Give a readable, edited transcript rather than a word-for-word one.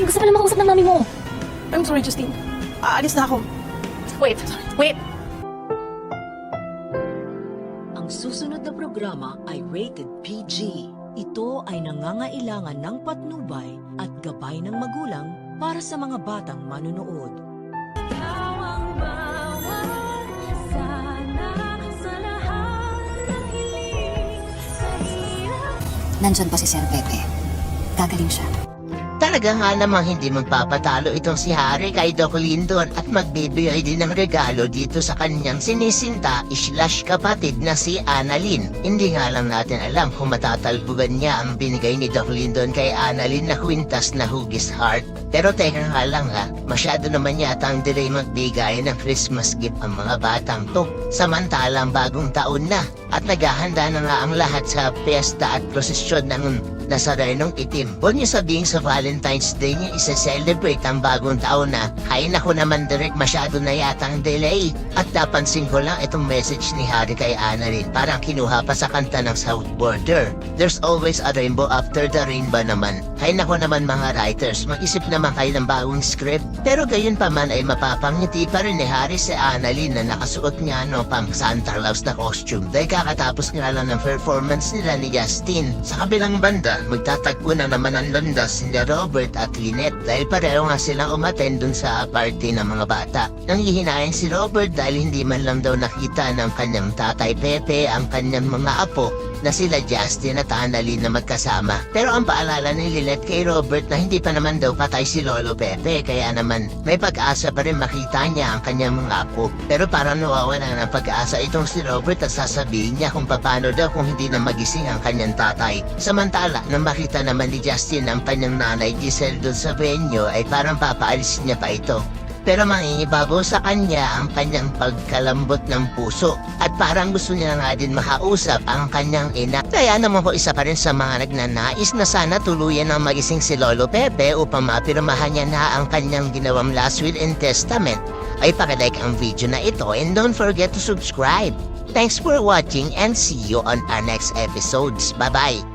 Justin, gusto pala makausap ng mami mo. I'm sorry, Justine. Aalis na ako. Wait. Ang susunod na programa ay rated PG. Ito ay nangangailangan ng patnubay at gabay ng magulang para sa mga batang manunood. Nandyan pa si Sir Pepe. Gagaling siya. Talaga nga namang hindi magpapatalo itong si Harry kay Doc Lindon at magbibigay din ng regalo dito sa kanyang sinisinta / kapatid na si Annalyn. Hindi nga lang natin alam kung matatalbugan niya ang binigay ni Doc Lindon kay Annalyn na kwintas na hugis heart. Pero teka nga lang masyado naman yata ang delay magbigay ng Christmas gift ang mga batang to. Samantalang bagong taon na at naghahanda na nga ang lahat sa piyesta at prosesyon ng Nazarenong itim. Huwag niyo sabihin sa Valentine's Day niya isa-celebrate ang bagong taon na ay naku naman direct masyado na yata ang delay. At napansin ko lang itong message ni Harry kay Annalyn parang kinuha pa sa kanta ng South Border. There's always a rainbow after the rainbow naman. Ay naku naman mga writers, mag-isip naman kayo ng bagong script. Pero gayon pa man ay mapapangiti pa rin ni Harry si Annalyn na nakasuot niya pang Santa Claus na costume dahil kakatapos nga lang ng performance nila ni Justin. Sa kabilang banda, magtatagpo na naman ang landas ni Robert at Lynette dahil pareho nga silang umattend dun sa party ng mga bata. Nanghihinayan si Robert dahil hindi man lang daw nakita ng kanyang tatay Pepe ang kanyang mga apo na sila Justin at Annalyn na magkasama. Pero ang paalala ni Lynette kay Robert na hindi pa naman daw patay si Lolo Pepe kaya naman may pag-asa pa rin makita niya ang kanyang mga apo. Pero parang nawawala ng pag-asa itong si Robert at sasabihin niya kung paano daw kung hindi na magising ang kanyang tatay. Samantala, nang makita naman ni Justin ang kanyang nanay Giselle doon sa venue ay parang papaalis niya pa ito. Pero mangingibabaw sa kanya ang kanyang pagkalambot ng puso at parang gusto niya nga din makausap ang kanyang ina. Kaya naman po isa pa rin sa mga nagnanais na sana tuluyan ng magising si Lolo Pepe upang mapirmahan niya na ang kanyang ginawang last will and testament. Ay pakilike ang video na ito and don't forget to subscribe. Thanks for watching and see you on our next episodes. Bye-bye!